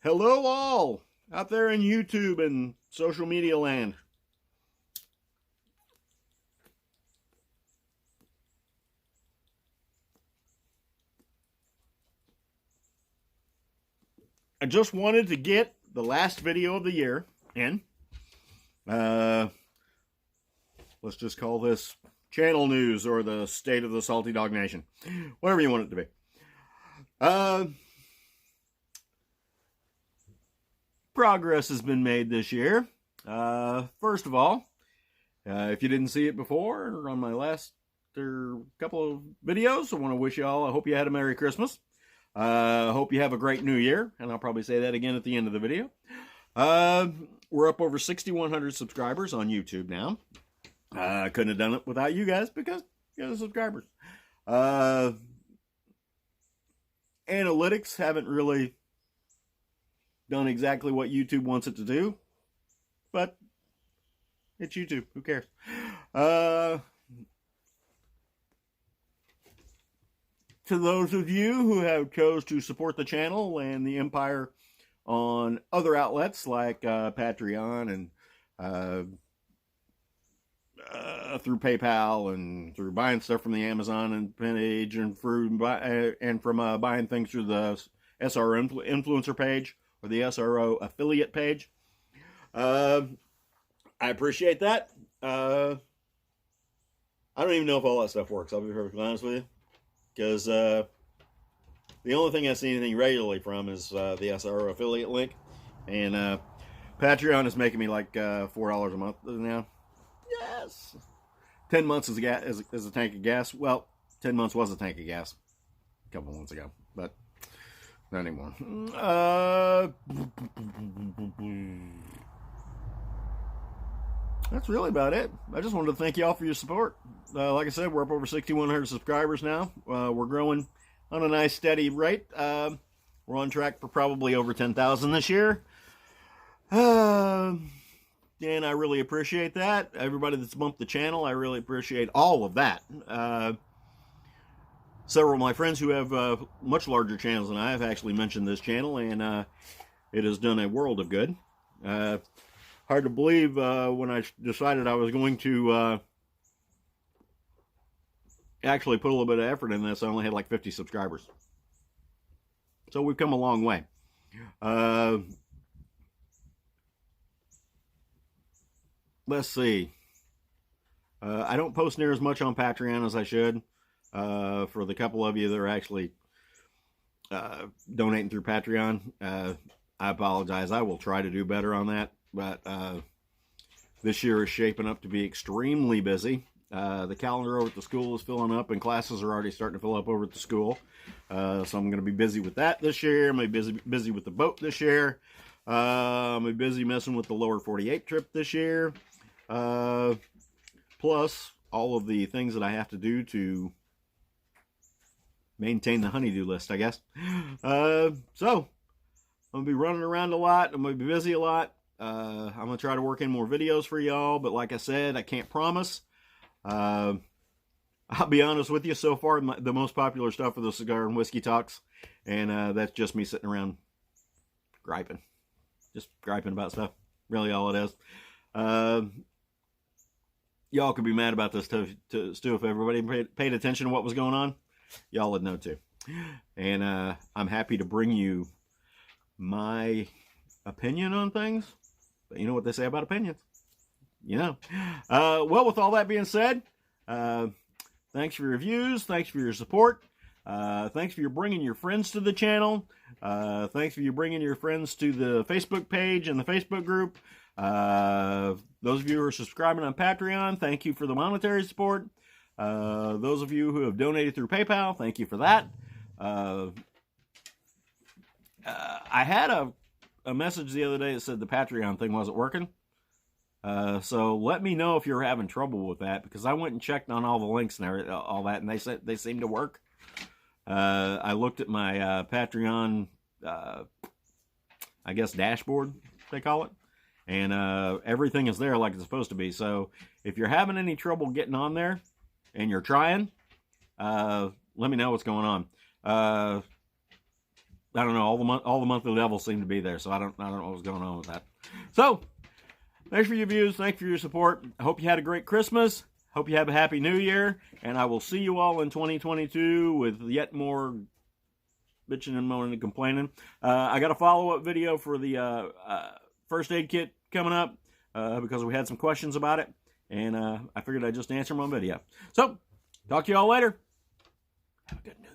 Hello all out there in YouTube and social media land. I just wanted to get the last video of the year in. Let's just call this channel news or the state of the Salty Dog Nation. Whatever you want it to be. Progress has been made this year. First of all, if you didn't see it before or on my last couple of videos, I want to wish you all, I hope you had a Merry Christmas. I hope you have a great New Year, and I'll probably say that again at the end of the video. We're up over 6,100 subscribers on YouTube now. I couldn't have done it without you guys because you're the subscribers. Analytics haven't really done exactly what YouTube wants it to do, but it's YouTube. Who cares? To those of you who have chose to support the channel and the empire on other outlets like Patreon and through PayPal and through buying stuff from the Amazon and page and from buying things through the SRO influencer page or the SRO affiliate page, I appreciate that. I don't even know if all that stuff works, I'll be perfectly honest with you. Because the only thing I see anything regularly from is the SRO affiliate link. And Patreon is making me like $4 a month now. Yes! 10 months is a tank of gas. Well, 10 months was a tank of gas a couple months ago. But not anymore. That's really about it. I just wanted to thank you all for your support. Like I said, we're up over 6,100 subscribers now. We're growing on a nice steady rate. We're on track for probably over 10,000 this year. And I really appreciate that. Everybody that's bumped the channel, I really appreciate all of that. Several of my friends who have much larger channels than I have actually mentioned this channel, and it has done a world of good. Hard to believe when I decided I was going to actually put a little bit of effort in this, I only had like 50 subscribers. So we've come a long way. Let's see. I don't post near as much on Patreon as I should. For the couple of you that are actually donating through Patreon, I apologize. I will try to do better on that. But this year is shaping up to be extremely busy. The calendar over at the school is filling up, and classes are already starting to fill up over at the school. So I'm going to be busy with that this year. I'm going to be busy with the boat this year. I'm going to be busy messing with the lower 48 trip this year. Plus, all of the things that I have to do to maintain the honeydew list, I guess. So, I'm going to be running around a lot. I'm going to be busy a lot. I'm going to try to work in more videos for y'all, but like I said, I can't promise. I'll be honest with you, so far the most popular stuff are the cigar and whiskey talks, and that's just me sitting around griping. Just griping about stuff. Really all it is. Y'all could be mad about this too if everybody paid attention to what was going on. Y'all would know too. And I'm happy to bring you my opinion on things. But you know what they say about opinions. You know. Well, with all that being said, thanks for your views. Thanks for your support. Thanks for your bringing your friends to the channel. Thanks for you bringing your friends to the Facebook page and the Facebook group. Those of you who are subscribing on Patreon, thank you for the monetary support. Those of you who have donated through PayPal, thank you for that. I had a message the other day that said the Patreon thing wasn't working. So let me know if you're having trouble with that, because I went and checked on all the links and all that, and they said they seem to work. I looked at my Patreon, I guess dashboard, they call it, and everything is there like it's supposed to be. So if you're having any trouble getting on there and you're trying, let me know what's going on. I don't know, all the monthly levels seem to be there, so I don't know what was going on with that. So, thanks for your views. Thanks for your support. I hope you had a great Christmas. Hope you have a happy new year, and I will see you all in 2022 with yet more bitching and moaning and complaining. I got a follow-up video for the first aid kit coming up because we had some questions about it, and I figured I'd just answer them on video. So, talk to you all later. Have a good new year.